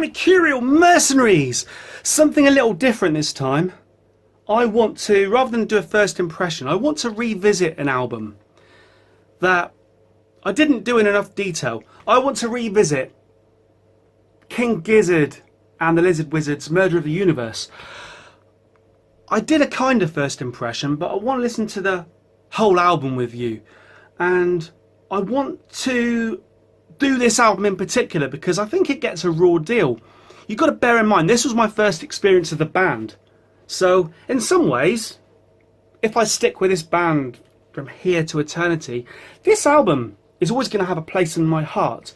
Mercurial Mercenaries! Something a little different this time. I want to, rather than do a first impression, I want to revisit an album that I didn't do in enough detail. I want to revisit King Gizzard and the Lizard Wizard's Murder of the Universe. I did a kind of first impression, but I want to listen to the whole album with you. And I want to do this album in particular because I think it gets a raw deal. You've got to bear in mind, this was my first experience of the band. So, in some ways, if I stick with this band from here to eternity, this album is always going to have a place in my heart.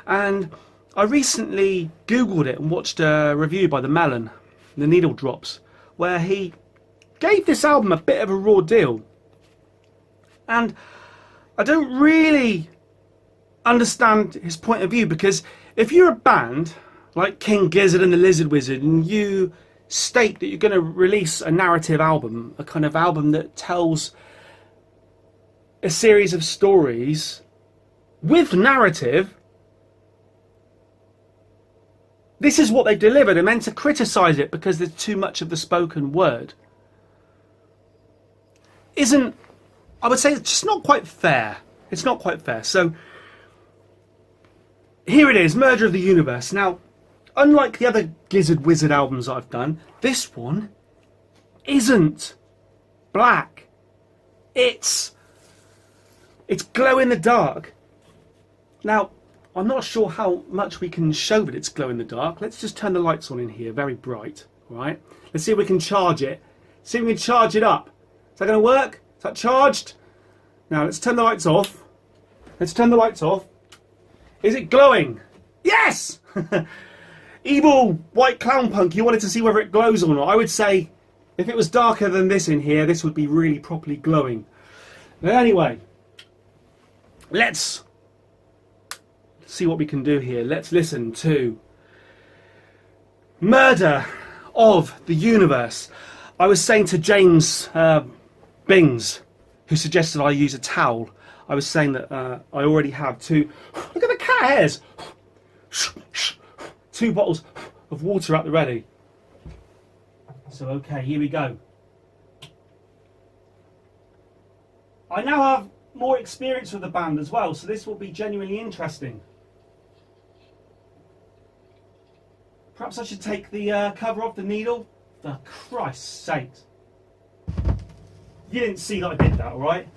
And I recently Googled it and watched a review by the Melon, the Needle Drops, where he gave this album a bit of a raw deal. And I don't really understand his point of view, because if you're a band like King Gizzard and the Lizard Wizard and you state that you're going to release a narrative album, a kind of album that tells a series of stories with narrative, this is what they delivered, and then to criticise it because there's too much of the spoken word isn't, I would say, it's just not quite fair. It's not quite fair. So here it is, Murder of the Universe. Now, unlike the other Gizzard Wizard albums I've done, this one isn't black. It's glow in the dark. Now, I'm not sure how much we can show that it's glow in the dark. Let's just turn the lights on in here, very bright, right? Let's see if we can charge it. See if we can charge it up. Is that going to work? Is that charged? Now, let's turn the lights off. Let's turn the lights off. Is it glowing? Yes! Evil white clown punk, you wanted to see whether it glows or not. I would say if it was darker than this in here, this would be really properly glowing. But anyway, let's see what we can do here. Let's listen to Murder of the Universe. I was saying to James Bings, who suggested I use a towel, I was saying that I already have two, look at the cat hairs, 2 bottles of water at the ready. So okay, here we go. I now have more experience with the band as well, so this will be genuinely interesting. Perhaps I should take the cover off the needle. For Christ's sake. You didn't see that I did that, alright?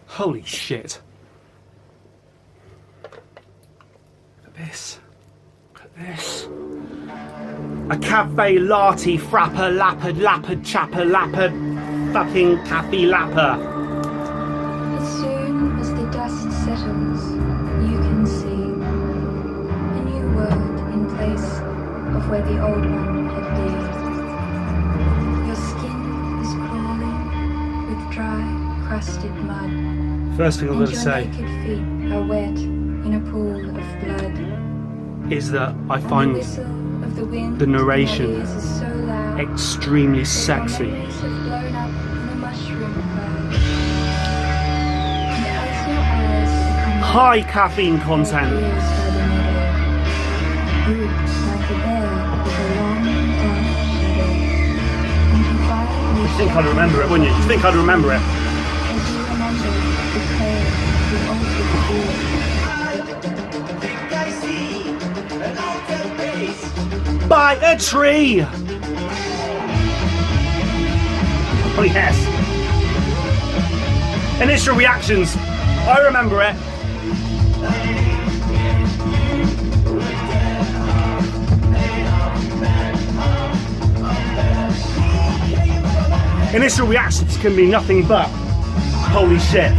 Holy shit. Look at this. Look at this. A cafe latte frapper lapper lapper chapper lapper fucking cafe lapper. As soon as the dust settles, you can see a new world in place of where the old one had been. Your skin is crawling with dry, crusted mud. First thing I'm going to say and your naked feet are wet in a pool of blood. is that I find the narration extremely sexy. High caffeine content. You'd think I'd remember it, wouldn't you? You'd think I'd remember it. By a tree! Oh yes. Initial reactions. I remember it. Initial reactions can be nothing but holy shit.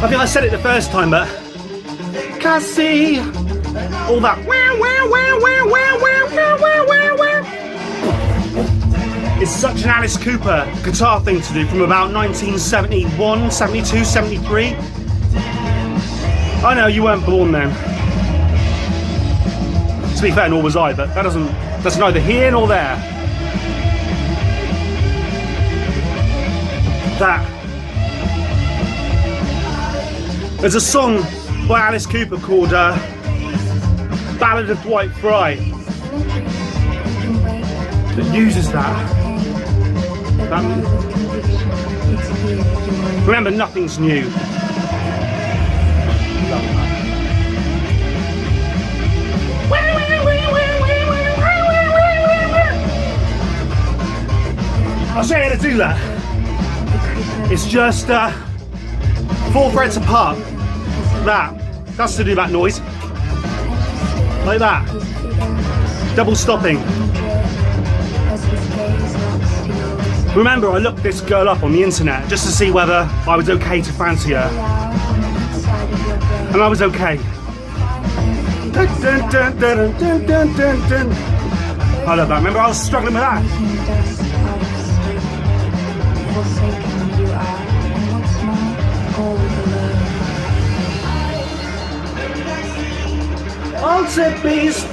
I think I said it the first time, but Cassie, all that it's such an Alice Cooper guitar thing to do from about 1971, 72, 73. I know you weren't born then. To be fair, nor was I, but that's neither here nor there. There's a song by Alice Cooper called Ballad of Dwight Fry that uses that. Remember, nothing's new. I'll show you how to do that. It's just 4 frets apart. That's to do that noise. Like that. Double stopping. Remember, I looked this girl up on the internet just to see whether I was okay to fancy her. And I was okay. Dun, dun, dun, dun, dun, dun, dun, dun. I love that. Remember, I was struggling with that. Altered Beast.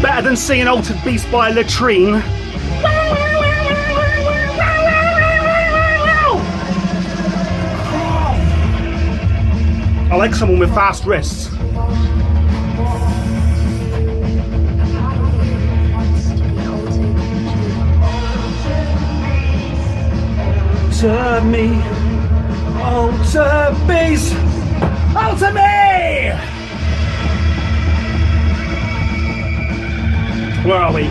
Better than seeing Altered Beast by a latrine. I like someone with fast wrists. Alter me, alter beast, alter me! Where are we?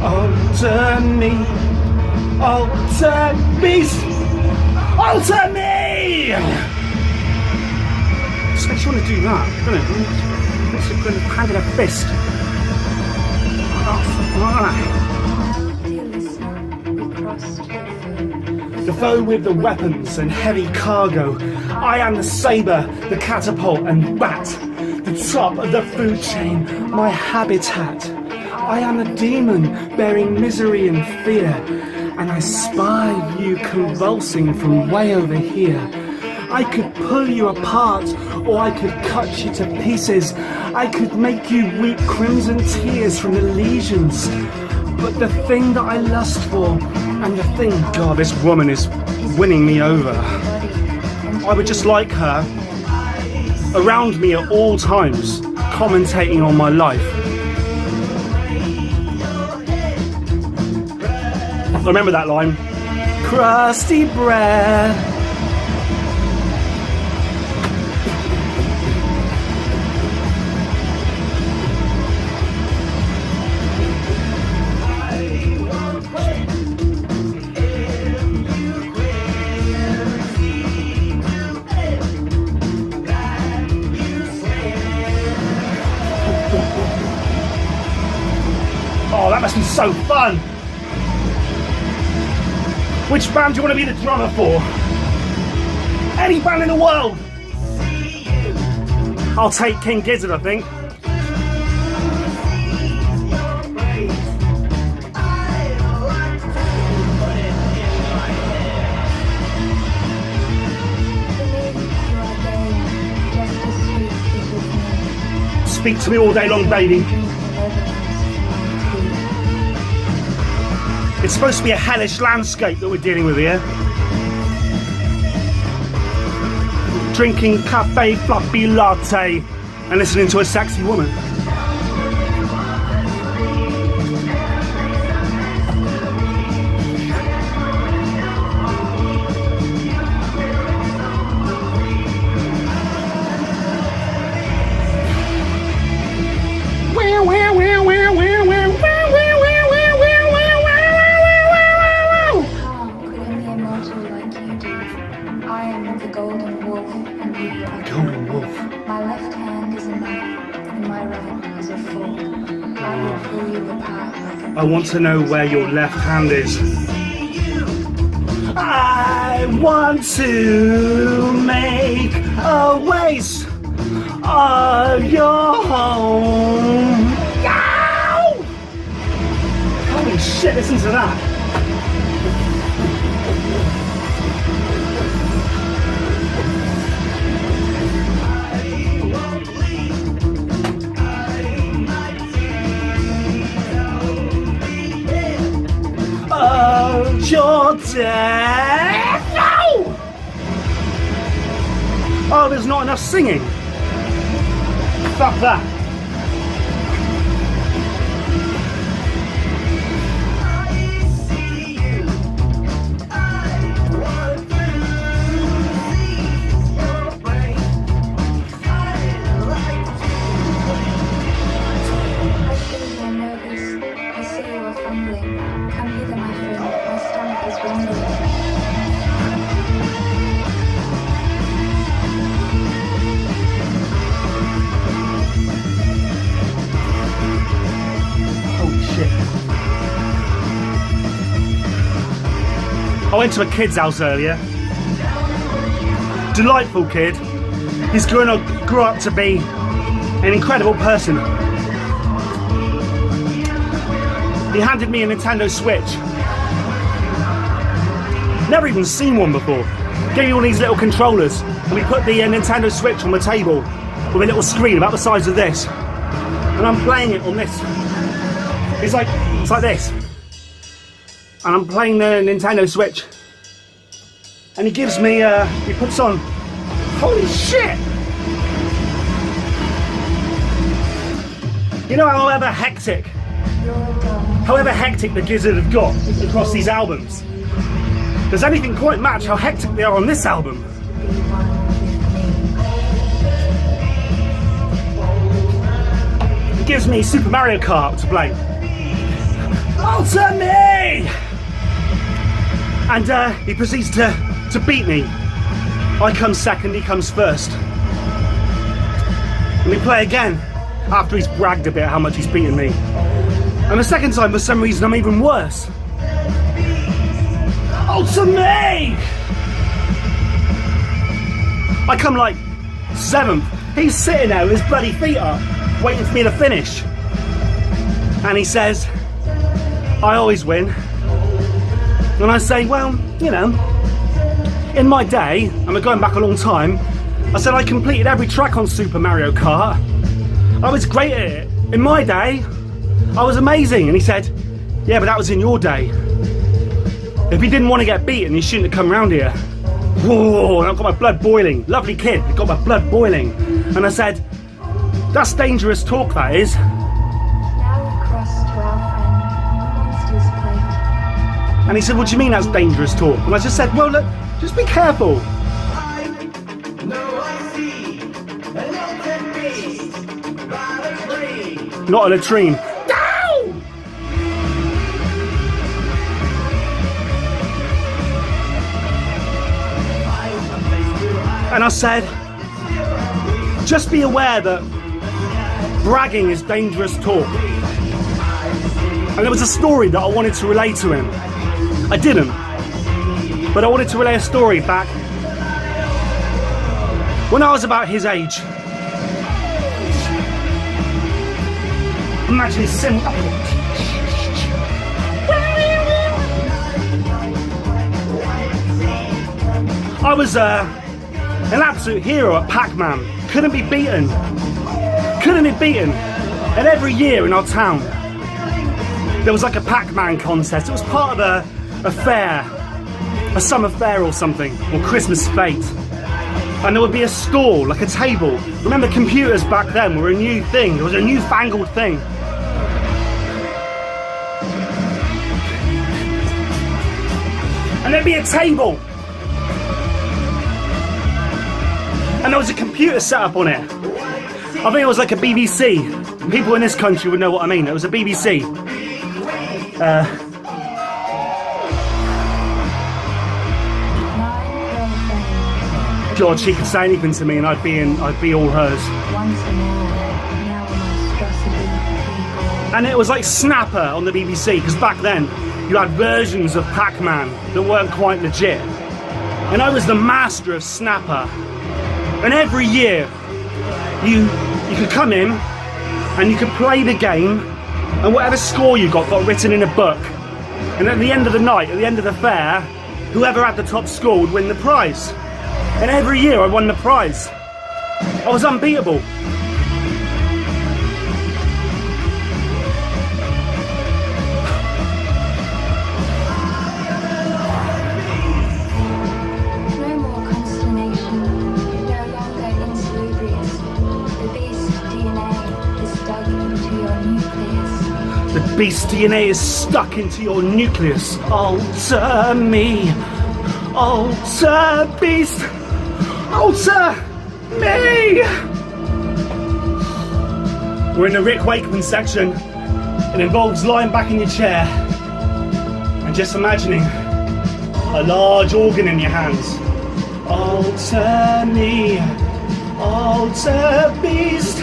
Alter me, alter beast, alter me! Just makes you want to do that, doesn't it? Makes you kind of hand in a fist. The foe with the weapons and heavy cargo. I am the saber, the catapult and bat. The top of the food chain, my habitat. I am a demon bearing misery and fear. And I spy you convulsing from way over here. I could pull you apart, or I could cut you to pieces. I could make you weep crimson tears from the lesions. But the thing that I lust for, and the thing, God, this woman is winning me over. I would just like her around me at all times, commentating on my life. I remember that line. Crusty bread. Oh, that must be so fun! Which band do you want to be the drummer for? Any band in the world! I'll take King Gizzard, I think. Speak to me all day long, baby. It's supposed to be a hellish landscape that we're dealing with here. Drinking cafe fluffy latte and listening to a sexy woman. I want to know where your left hand is. I want to make a waste of your home. Yow! Holy shit, listen to that. your death. No! Oh, there's not enough singing. Fuck that. I went to a kid's house earlier. Delightful kid. He's grew up to be an incredible person. He handed me a Nintendo Switch. Never even seen one before. Gave me one of these little controllers, and we put the Nintendo Switch on the table with a little screen about the size of this. And I'm playing it on this. It's like this. And I'm playing the Nintendo Switch. And he gives me, he puts on, holy shit! You know, however hectic the Gizzard have got across these albums, does anything quite match how hectic they are on this album? He gives me Super Mario Kart to play. Oh, to me! And he proceeds to beat me. I come second, he comes first. And we play again after he's bragged a bit how much he's beaten me. And the second time, for some reason, I'm even worse. Oh, to me! I come like 7th. He's sitting there with his bloody feet up, waiting for me to finish. And he says, I always win. And I say, well, you know, in my day, and we're going back a long time, I said I completed every track on Super Mario Kart. I was great at it. In my day, I was amazing. And he said, yeah, but that was in your day. If he didn't want to get beaten, he shouldn't have come round here. Whoa, and I've got my blood boiling. Lovely kid, I've got my blood boiling. And I said, that's dangerous talk, that is. And he said, what do you mean that's dangerous talk? And I just said, well, look, just be careful. Not a latrine. Down! And I said, just be aware that bragging is dangerous talk. And there was a story that I wanted to relay to him. I didn't, but I wanted to relay a story back when I was about his age. I'm actually I was an absolute hero at Pac-Man. Couldn't be beaten. And every year in our town, there was like a Pac-Man contest. It was part of a fair, a summer fair or something, or Christmas fete. And there would be a stall, like a table. Remember, computers back then were a new thing. It was a newfangled thing. And there'd be a table. And there was a computer set up on it. I think it was like a BBC. People in this country would know what I mean. It was a BBC. God, she could say anything to me and I'd be all hers. And it was like Snapper on the BBC, because back then you had versions of Pac-Man that weren't quite legit. And I was the master of Snapper. And every year you could come in and you could play the game, and whatever score you got written in a book. And at the end of the night, at the end of the fair, whoever had the top score would win the prize. And every year I won the prize. I was unbeatable. beast DNA is stuck into your nucleus. Alter me. Alter beast. Alter me. We're in the Rick Wakeman section. It involves lying back in your chair and just imagining a large organ in your hands. Alter me. Alter beast.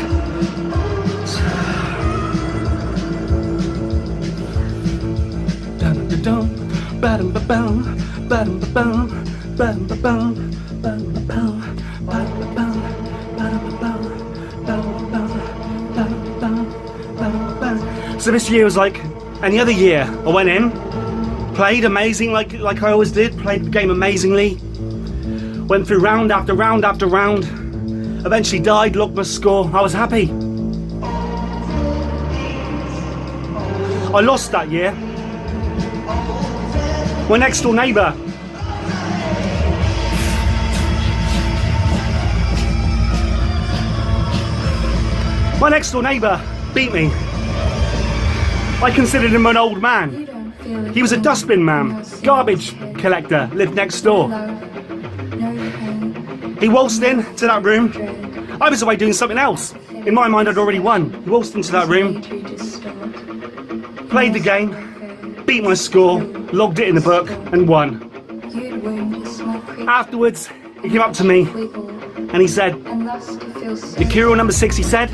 So this year was like any other year. I went in, played amazing like I always did, played the game amazingly, went through round after round after round, eventually died, logged my score. I was happy. I lost that year. My next door neighbour beat me. I considered him an old man. He was a dustbin man, garbage collector, lived next door. He waltzed into that room. I was away doing something else. In my mind, I'd already won. He waltzed into that room, played the game, beat my score, logged it in the book, and won. Afterwards, he came up to me and he said, Mercurial number 6, he said,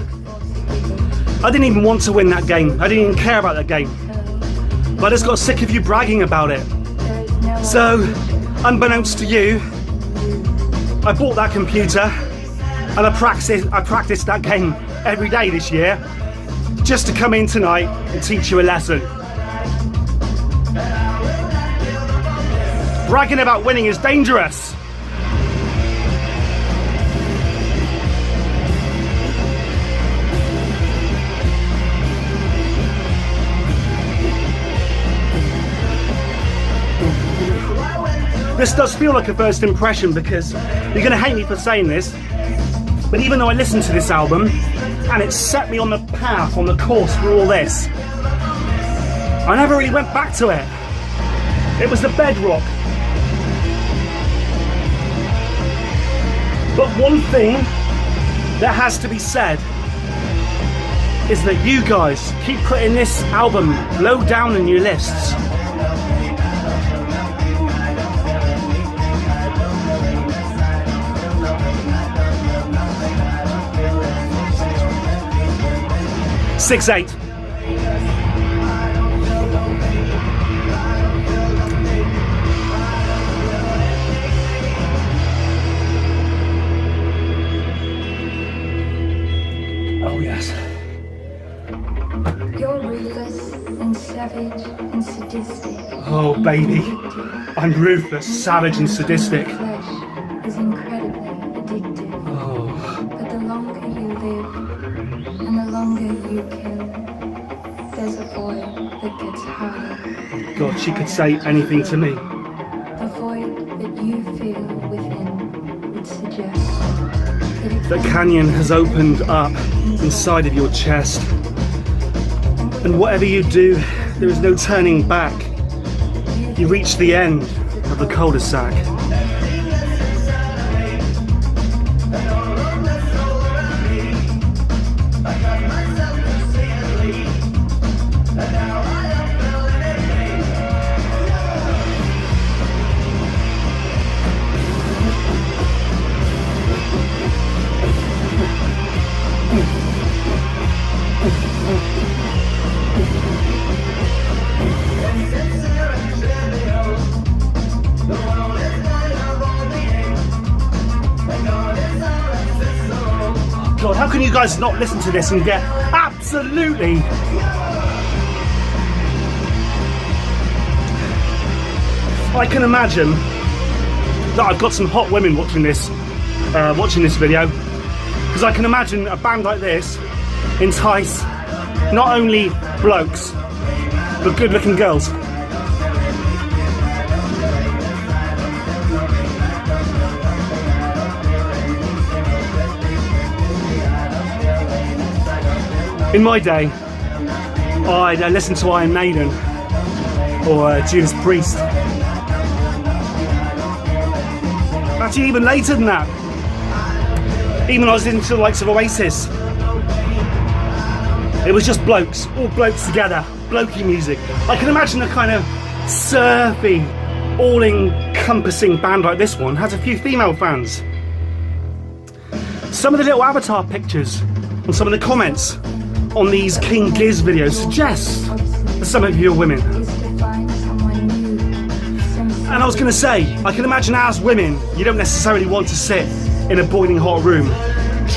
I didn't even want to win that game. I didn't even care about that game. But I just got sick of you bragging about it. So, unbeknownst to you, I bought that computer and I practiced that game every day this year just to come in tonight and teach you a lesson. Bragging about winning is dangerous. This does feel like a first impression because you're going to hate me for saying this, but even though I listened to this album and it set me on the path, on the course for all this, I never really went back to it. It was the bedrock. But one thing that has to be said is that you guys keep putting this album low down in your lists. Six, 8. Oh yes. You're ruthless and savage and sadistic. Oh baby, I'm ruthless, savage and sadistic. Flesh is incredibly addictive. Oh. But the longer you live and the longer you kill, there's a void that gets harder. God, she could say anything to me. The void that you feel within would suggest that it The canyon has opened up inside of your chest. And whatever you do, there is no turning back. You reach the end of the cul-de-sac. God, how can you guys not listen to this and get absolutely I can imagine that I've got some hot women watching this video, because I can imagine a band like this entice not only blokes but good looking girls. In my day, I'd listen to Iron Maiden or Judas Priest. Actually, even later than that. Even when I was into the likes of Oasis. It was just blokes, all blokes together, blokey music. I can imagine a kind of surfy, all-encompassing band like this one has a few female fans. Some of the little avatar pictures and some of the comments on these King Giz videos suggest that some of you are women. And I was going to say, I can imagine as women, you don't necessarily want to sit in a boiling hot room,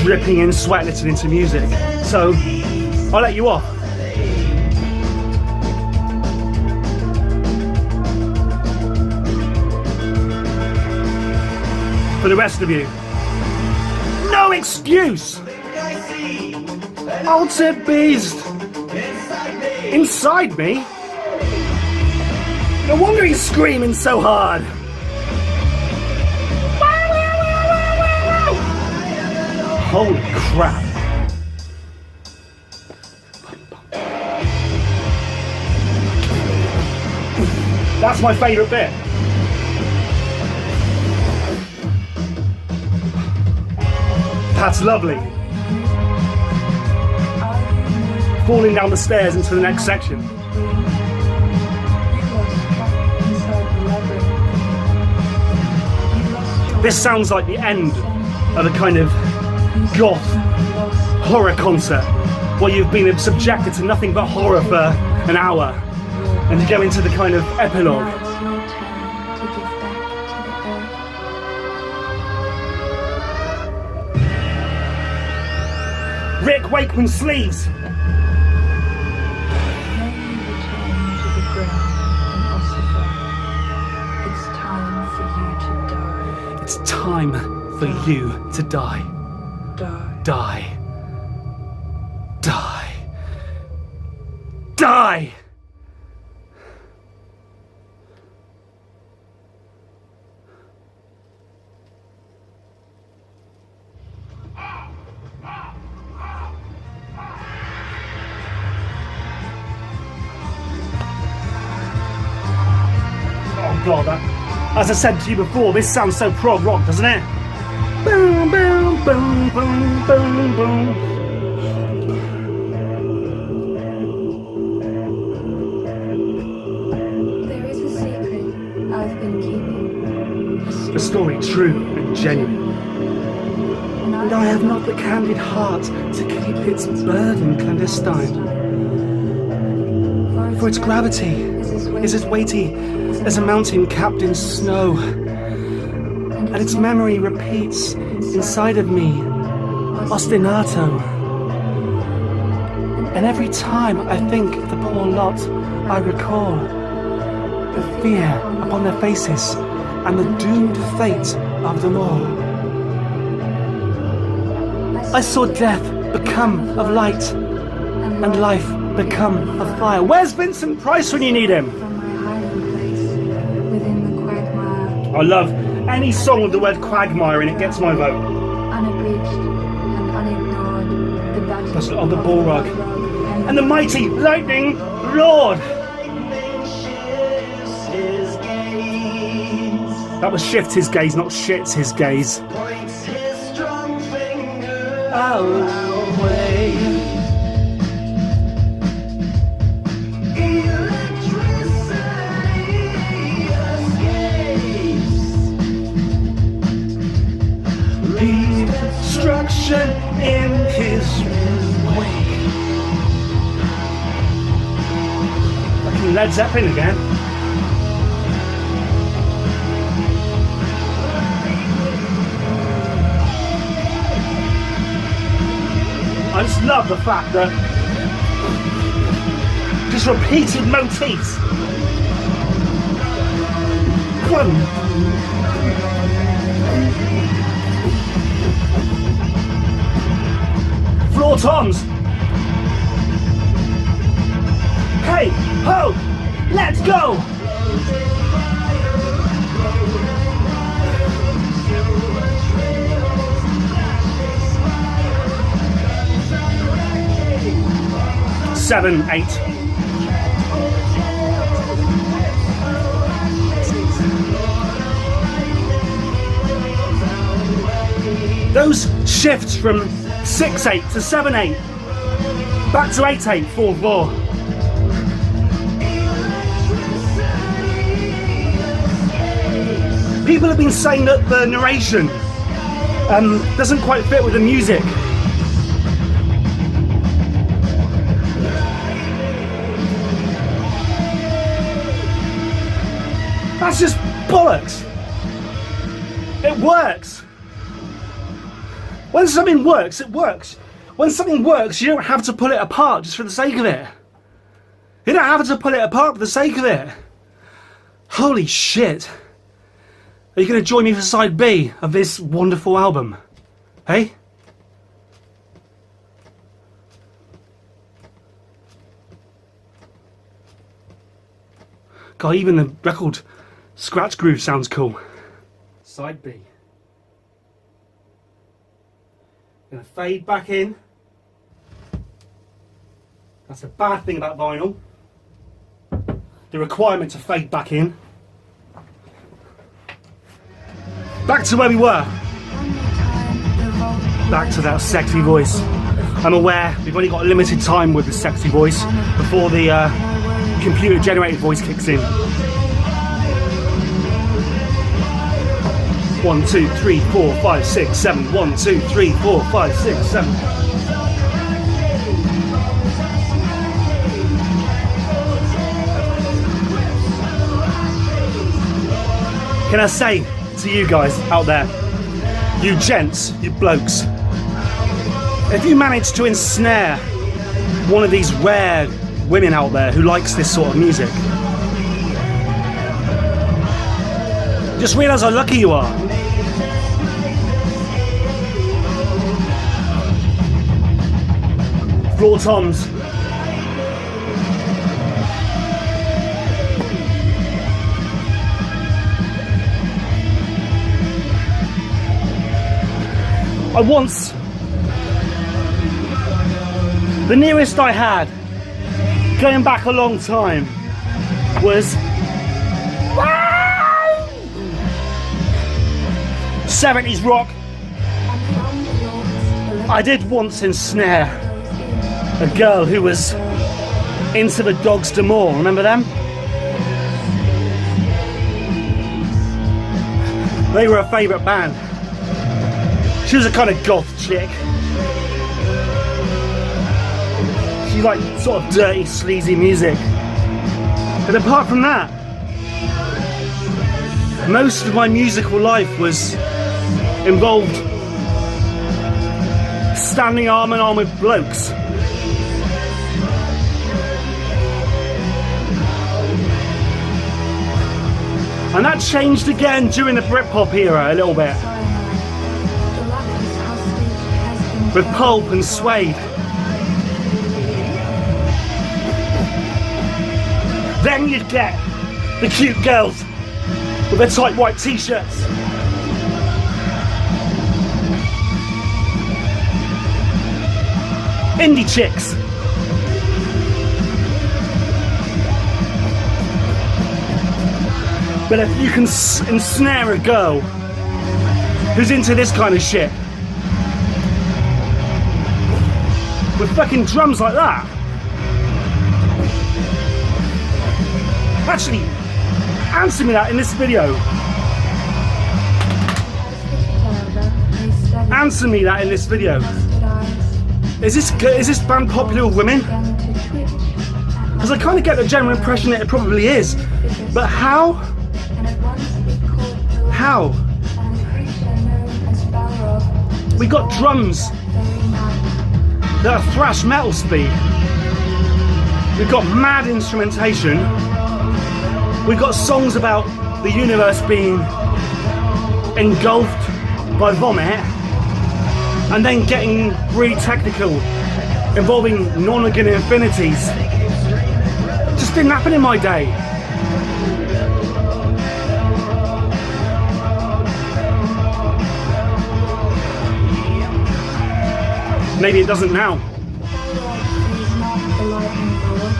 dripping in sweat listening to music. So, I'll let you off. For the rest of you, no excuse! Altered beast! Inside me? No wonder he's screaming so hard! Holy crap! That's my favourite bit. That's lovely. Falling down the stairs into the next section. This sounds like the end of a kind of goth horror concert where you've been subjected to nothing but horror for an hour and you go into the kind of epilogue. Rick Wakeman sleeves! It's time for you to die. Die. Die. Die! Oh god, as I said to you before, this sounds so prog rock, doesn't it? Boom, boom, boom, boom, boom, boom. There is a secret I've been keeping. A story true and genuine. And I have not the candid heart to keep its burden clandestine. For its gravity is as weighty as a mountain capped in snow. And its memory repeats inside of me, ostinato. And every time I think of the poor lot, I recall the fear upon their faces and the doomed fate of them all. I saw death become of light and life become of fire. Where's Vincent Price when you need him? From my hiding place within the quagmire, I love any song with the word quagmire in it, gets my vote. unabridged and unignored, the battle That's on the ball rug. and And the mighty lightning lord. That was shift his gaze, not shits his gaze. Away. Destruction in his way. Fucking Led Zeppelin again. I just love the fact that just repeated motifs. Boom. Floor toms. Hey, ho, let's go. 7, 8. Those shifts from 6/8 to 7/8, back to 8/8, 4/4. People have been saying that the narration doesn't quite fit with the music. That's just bollocks. It works. When something works, it works. When something works, you don't have to pull it apart just for the sake of it. You don't have to pull it apart for the sake of it. Holy shit. Are you going to join me for side B of this wonderful album? Hey? God, even the record scratch groove sounds cool. Side B. Gonna fade back in. That's a bad thing about vinyl. The requirement to fade back in. Back to where we were. Back to that sexy voice. I'm aware we've only got a limited time with the sexy voice before the computer generated voice kicks in. 1, 2, 3, 4, 5, 6, 7. 1, 2, 3, 4, 5, 6, 7. Can I say to you guys out there, you gents, you blokes, if you manage to ensnare one of these rare women out there who likes this sort of music, just realise how lucky you are. Floor toms. I once, the nearest I had, going back a long time, was 70s rock. I did once ensnare a girl who was into the Dogs d'Amour, remember them? They were a favourite band. She was a kind of goth chick. She liked sort of dirty, sleazy music. But apart from that, most of my musical life was involved standing arm in arm with blokes. And that changed again during the Britpop era a little bit. With Pulp and Suede. Then you'd get the cute girls with their tight white t-shirts. Indie chicks. But if you can ensnare a girl who's into this kind of shit with fucking drums like that. Actually, answer me that in this video. Answer me that in this video. Is this band popular with women? Because I kind of get the general impression that it probably is. But how? How? We got drums that are thrash metal speed. We've got mad instrumentation. We've got songs about the universe being engulfed by vomit and then getting really technical, involving non-again infinities. Just didn't happen in my day. Maybe it doesn't now. the lightning lord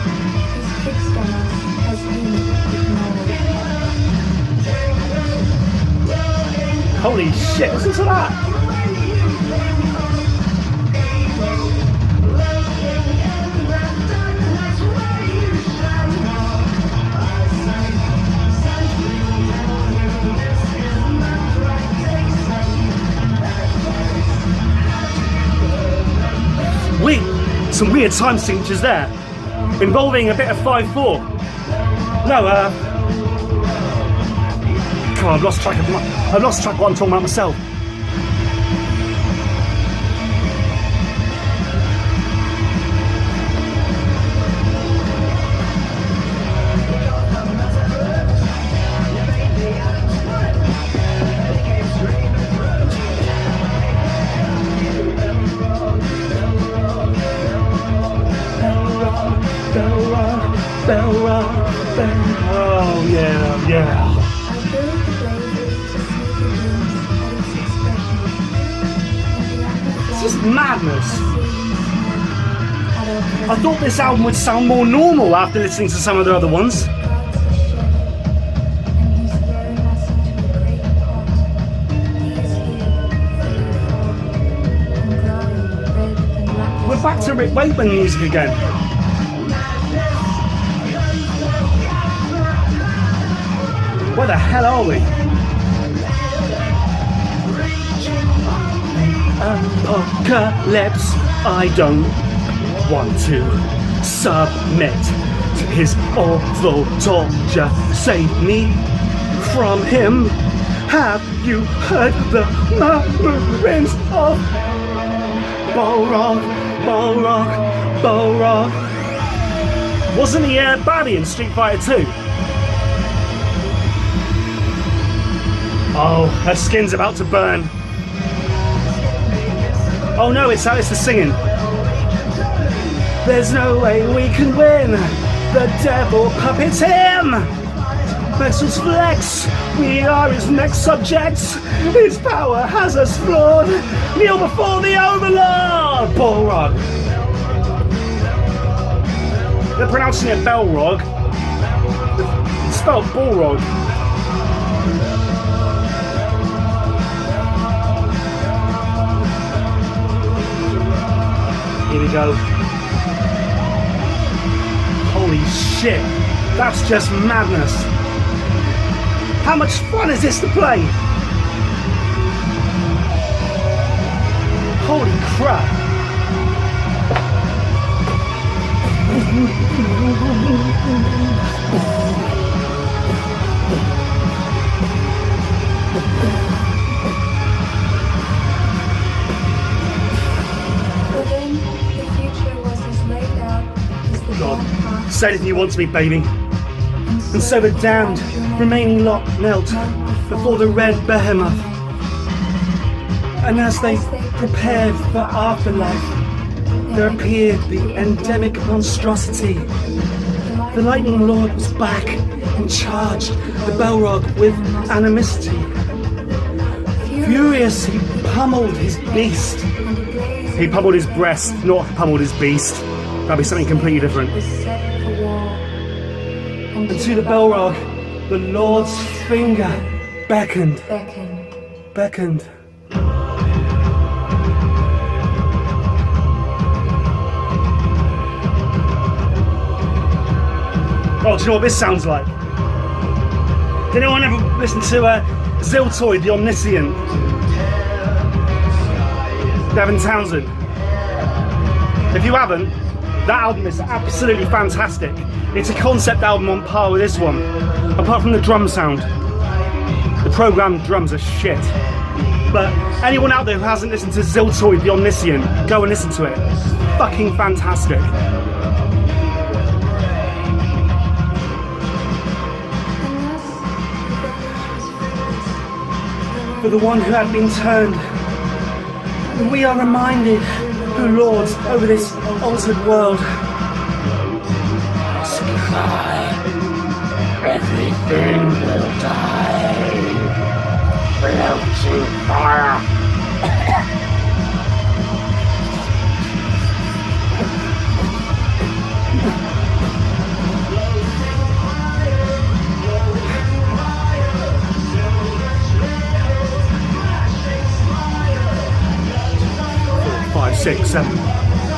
is fixed on us as him ignored. Holy shit, listen to that! Some weird time signatures there, involving a bit of 5/4. No, God, I've lost track of what I'm talking about myself. Oh yeah, yeah. I build the bravery to sneak a glimpse at its expression. It's just madness. I thought this album would sound more normal after listening to some of the other ones. We're back to Rick Wakeman music again. Where the hell are we? Apocalypse. I don't want to submit to his awful torture. Save me from him. Have you heard the murmurings of Balrog, Balrog, Balrog? Wasn't he baddie in Street Fighter 2? Oh, her skin's about to burn. Oh no, it's the singing. There's no way we can win. The devil puppets him. Vessels flex. We are his next subjects. His power has us floored. Kneel before the overlord. Balrog. They're pronouncing it Belrog. It's spelled Balrog. Here we go. Holy shit, that's just madness. How much fun is this to play? Holy crap. God, say anything you want to me, baby. And so the damned, remaining lot knelt before the red behemoth. And as they prepared for afterlife, there appeared the endemic monstrosity. The Lightning Lord was back and charged the Balrog with animosity. Furious, he pummeled his beast. He pummeled his breast, not pummeled his beast. That'd be something completely different. And to the Balrog, the Lord's finger beckoned. Beckoned. Oh, do you know what this sounds like? Did anyone ever listen to Ziltoid, the Omniscient? Devin Townsend. If you haven't, that album is absolutely fantastic. It's a concept album on par with this one, apart from the drum sound. The programmed drums are shit. But anyone out there who hasn't listened to Ziltoid, the Omniscient, go and listen to it. It's fucking fantastic. For the one who had been turned, and we are reminded who lords over this altered world. Sky, everything will die. Floating fire.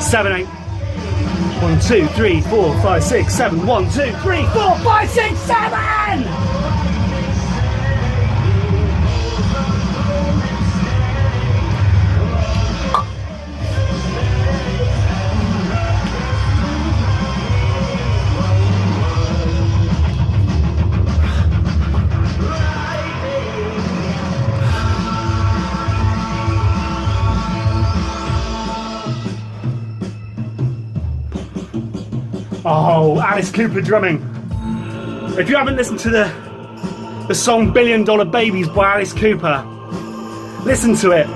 7, 8. 1, 2, 3, 4, 5, 6, 7. 1, 2, 3, 4, 5, 6, 7! Oh, Alice Cooper drumming. If you haven't listened to the song $1 Billion Babies by Alice Cooper, listen to it.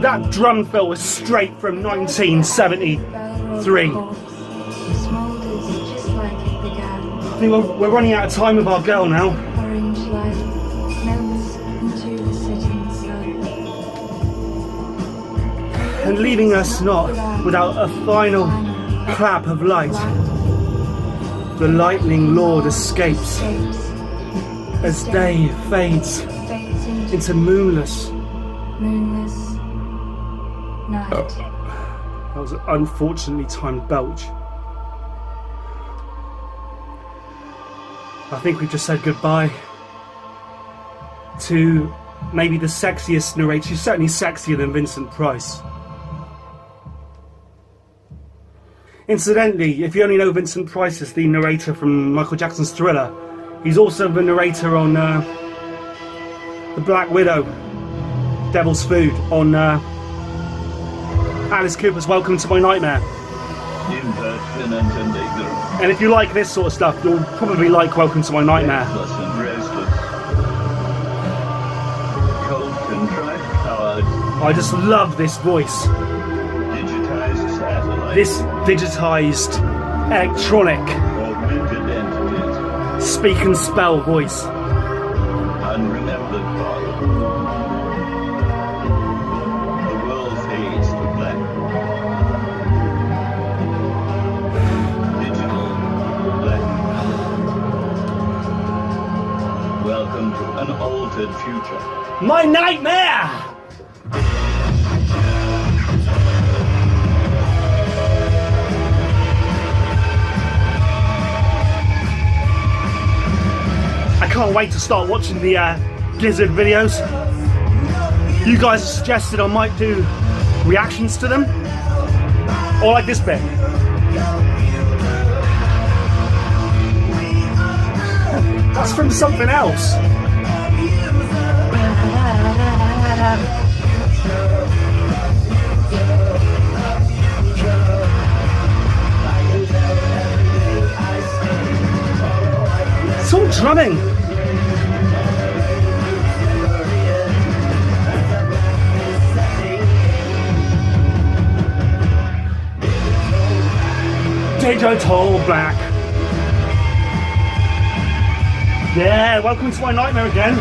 That drum fill was straight from 1973. I think we're running out of time with our girl now. Orange light melts into the setting sun. And leaving us not without a final clap of light. The lightning lord escapes as day fades into moonless night. That was an unfortunately timed belch. I think we've just said goodbye to maybe the sexiest narrator. She's certainly sexier than Vincent Price. Incidentally, if you only know Vincent Price as the narrator from Michael Jackson's Thriller, he's also the narrator on The Black Widow, Devil's Food, on Alice Cooper's Welcome to My Nightmare. And if you like this sort of stuff, you'll probably like Welcome to My Nightmare. I just love this voice. This digitized, electronic, speak and spell voice. Unremembered father. The world fades to black. Digital black. Welcome to an altered future. My nightmare! I can't wait to start watching the Gizzard videos. You guys have suggested I might do reactions to them. Or like this bit. That's from something else. It's all drumming. Digital black. Yeah, welcome to my nightmare again.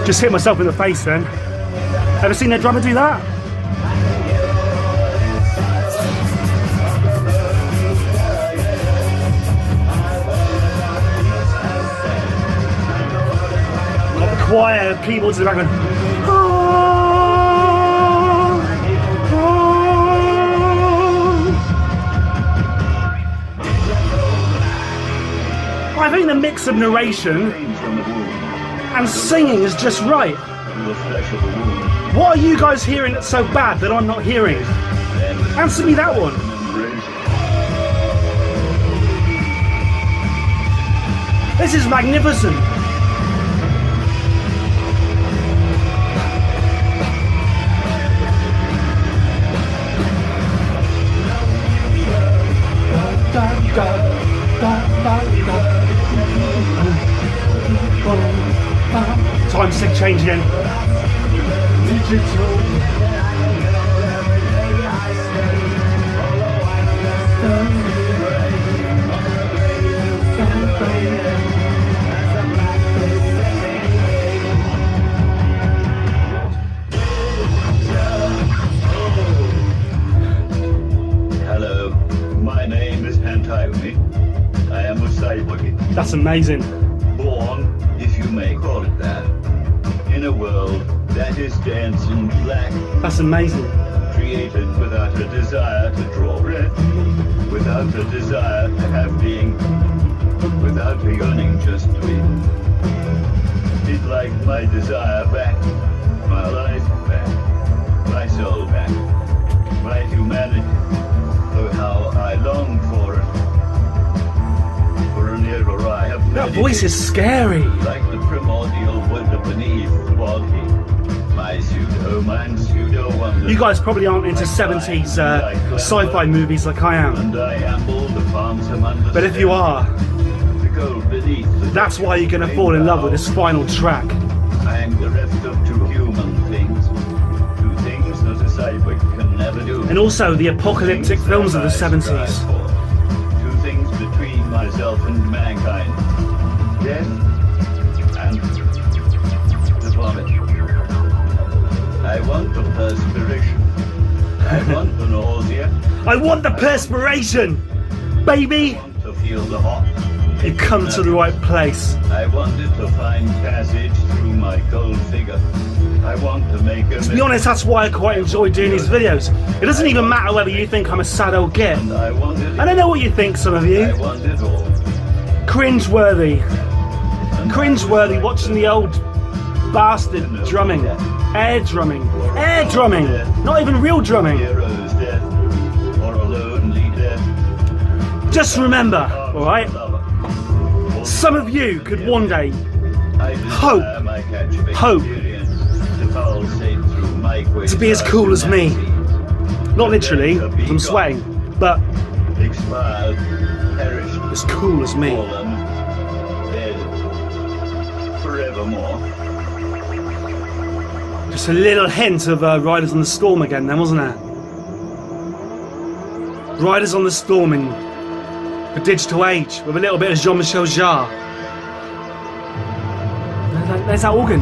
Just hit myself in the face then. Ever seen a drummer do that? Got the choir of keyboards in the background. I think the mix of narration and singing is just right. What are you guys hearing that's so bad that I'm not hearing? Answer me that one. This is magnificent. Time sync change again. Digital. That's amazing. Born, if you may call it that, in a world that is dense and black, That's amazing. created without a desire to draw breath, without a desire to have being, without a yearning just to be. It's like my desire back, my life back, my soul back, my humanity. Oh, how I long for it. For an era I have That voice is scary. like the primordial wonder beneath body. My pseudo wonder. You guys probably aren't into 70s sci-fi movies like I am. And I amble the palms of understanding. But if you are, The gold beneath the that's why you're going to fall in love with this final track. I am bereft of two human things. Two things that a cyborg can never do. And also the apocalyptic Things films of the that I 70s. strive for. Two things between myself and mankind. Death and the vomit. I want the perspiration. I want the nausea. I want the perspiration, baby. I want to feel the hot. You've come to the right place. I wanted to find passage through my cold figure. I want to make a To be honest, that's why I quite enjoy doing these videos. It doesn't even matter whether you think I'm a sad old git. I wanted I don't know what you think, some of you. I wanted all. Cringe-worthy. Cringe-worthy watching the old bastard drumming. Air drumming. Air drumming. Not even real drumming. Hero's death or a lonely death. Just remember, alright? Some of you could one day hope to be as cool as me. Not literally, because I'm sweating, but Expired, perished, as cool as me. fallen, dead, forevermore. Just a little hint of Riders on the Storm again then, wasn't there? Riders on the Storm in the digital age with a little bit of Jean-Michel Jarre. There's that organ.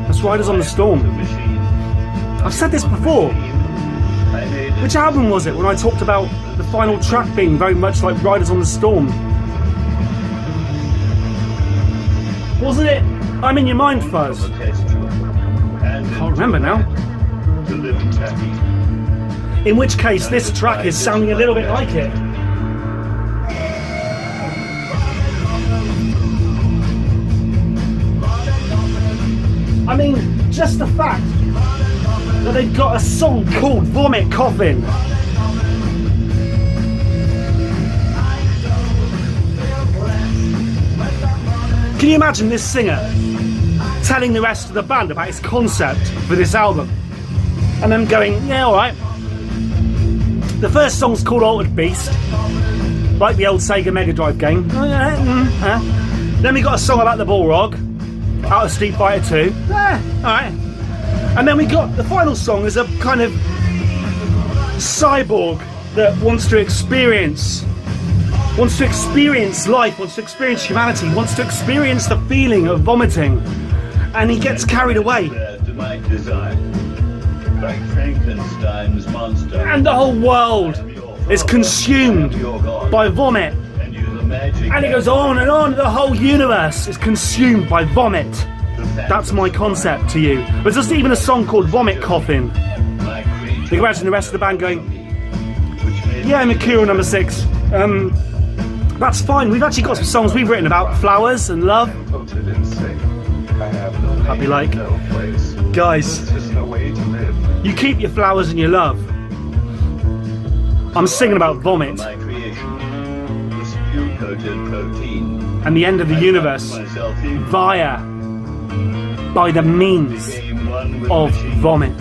That's Riders on the Storm. I've said this before. Which album was it when I talked about the final track being very much like Riders on the Storm? Wasn't it I'm in Your Mind, Fuzz? Can't remember now. In which case this track is sounding a little bit like it. I mean, just the fact that they've got a song called Vomit Coffin. Can you imagine this singer telling the rest of the band about his concept for this album? And them going, yeah, alright. The first song's called Altered Beast, like the old Sega Mega Drive game. Then we got a song about the Balrog, out of Street Fighter 2. Alright. And then we got the final song is a kind of cyborg that wants to experience life, wants to experience humanity, wants to experience the feeling of vomiting. And he gets carried away. Like Frankenstein's monster. And the whole world is consumed by vomit. And it goes on and on. The whole universe is consumed by vomit. That's my concept to you. But there's even a song called Vomit Coffin. You can imagine the rest of the band going, yeah, Mercurial number 6. That's fine. We've actually got some songs we've written about flowers and love. I'd be like, guys, you keep your flowers and your love. I'm singing about vomit and the end of the universe by the means of vomit.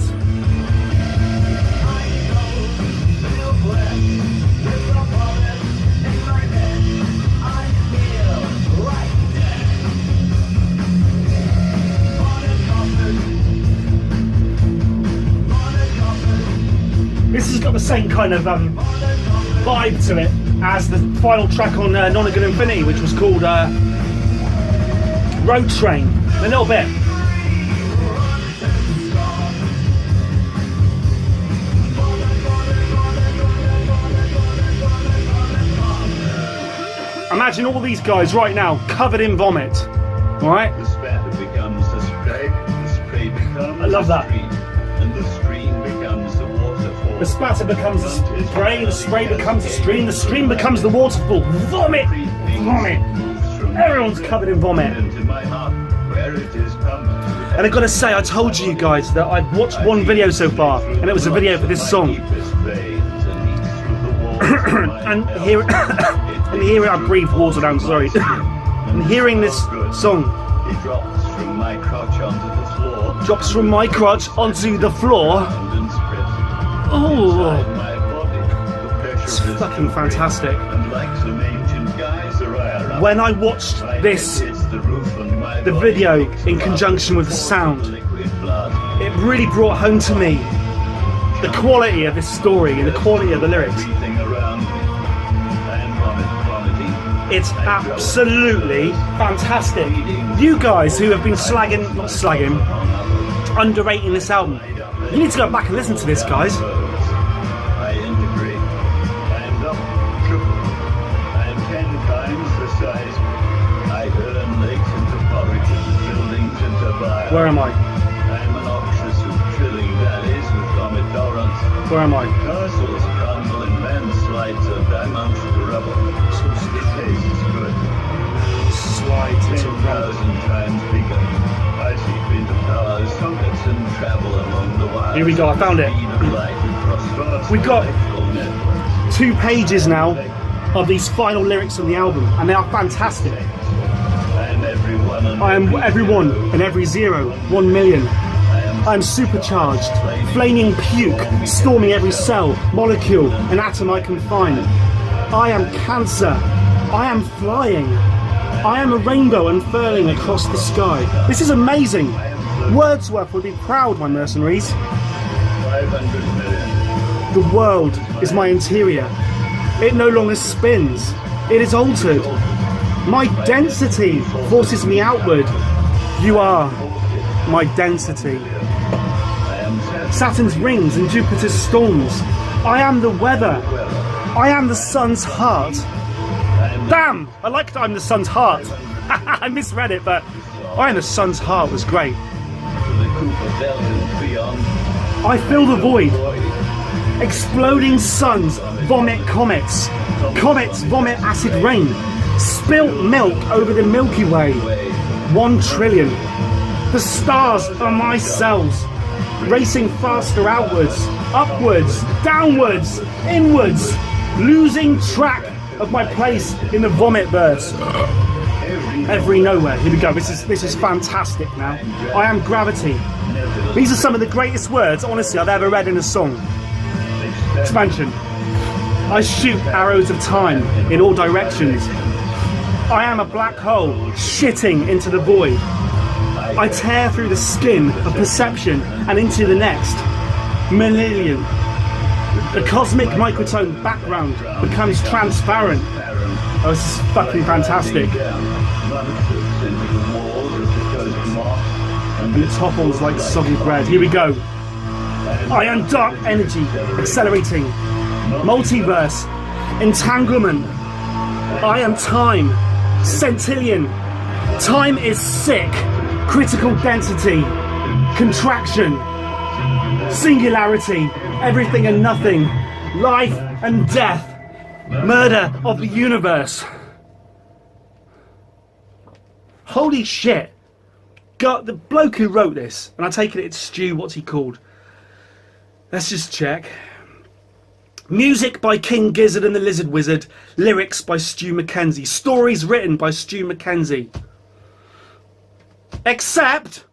This has got the same kind of vibe to it as the final track on Nonagon Infinity, which was called Road Train. A little bit. Imagine all these guys right now covered in vomit. All right? The spatter becomes the spray becomes I love that. the stream, and the stream becomes the waterfall. The spatter becomes the spray becomes the stream becomes the waterfall. Vomit! Vomit! Everyone's covered in vomit. Into my heart, where it is pumped. And I've got to say, I told you guys that I've watched one video so far, and it was a video for this song. And here, I breathe water down, sorry. And hearing this song It drops from my crotch onto the floor. drops from my crotch onto the floor. And spreads Oh, inside my body. The pressure it's is fucking fantastic. and like some ancient geyser I erupt. When I watched My this, head hits the roof and my the body video kicks in about conjunction with the sound, liquid blood. it really brought home to me the quality of this story and the quality of the lyrics. Everything around me. I am vomiting. It's absolutely fantastic. You guys who have been underrating this album, you need to go back and listen to this, guys. I integrate. I am double, triple. I am 10 times the size. I turn lakes into porridge and buildings into bile. Where am I? I am an oxus of trilling valleys with vomit torrents. Where am I? Castles crumble in landslides of diamonds to rubble. It tastes good. Slides into 10,000 times bigger. I seep into power sockets and travel along the wires. Here we go, I found it. Speed of light across vast We got electrical networks. 2 pages now of these final lyrics on the album, and they are fantastic. I am everyone and I am every everyone zero. and every 0, 1 million. I am supercharged, flaming puke, storming every cell, molecule, and atom I can find. I am cancer. I am flying. I am a rainbow unfurling across the sky. This is amazing. Wordsworth would be proud, my mercenaries. 500 million. The world is my interior. It no longer spins. It is altered. My density forces me outward. You are my density. Saturn's rings and Jupiter's storms. I am the weather. I am the sun's heart. Damn! I liked I'm the sun's heart. I misread it, but I am the sun's heart was great. To the Cooper Belt and beyond. I fill the void. Exploding suns vomit comets. Comets vomit acid rain. Spilt milk over the Milky Way. 1 trillion. The stars are my cells. Racing faster outwards, upwards, downwards, inwards. Losing track of my place in the vomit verse. Every nowhere. Here we go. This is fantastic now. I am gravity. These are some of the greatest words, honestly, I've ever read in a song. Expansion. I shoot arrows of time in all directions. I am a black hole shitting into the void. I tear through the skin of perception and into the next millennium. The cosmic microtone background becomes transparent. Oh, this is fucking fantastic. And it topples like soggy bread. Here we go. I am dark energy, accelerating. Multiverse, entanglement. I am time, centillion. Time is sick. Critical density, contraction, singularity, everything and nothing, life and death, murder of the universe. Holy shit. God, the bloke who wrote this, and I take it it's Stu, what's he called? Let's just check. Music by King Gizzard and the Lizard Wizard, lyrics by Stu Mackenzie, stories written by Stu Mackenzie. Except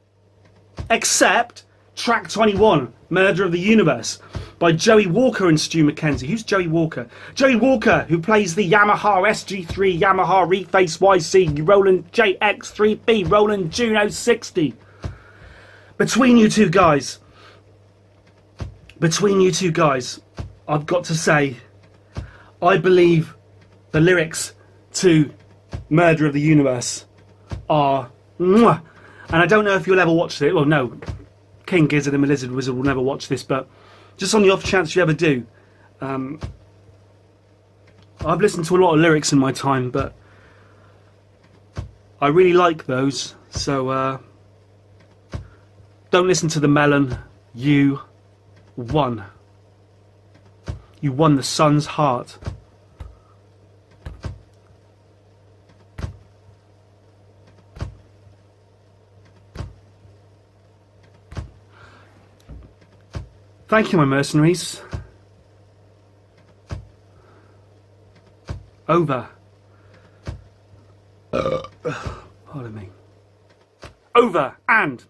track 21, Murder of the Universe, by Joey Walker and Stu Mackenzie. Who's Joey Walker? Joey Walker, who plays the Yamaha SG3, Yamaha Reface YC, Roland JX3B, Roland Juno 60. Between you two guys, I've got to say, I believe the lyrics to Murder of the Universe are mwah. And I don't know if you'll ever watch it. Well, no, King Gizzard and the Lizard Wizard will never watch this, but just on the off chance you ever do, I've listened to a lot of lyrics in my time, but I really like those, so don't listen to the melon. You won. You won the sun's heart. Thank you, my mercenaries. Over. Pardon me. Over and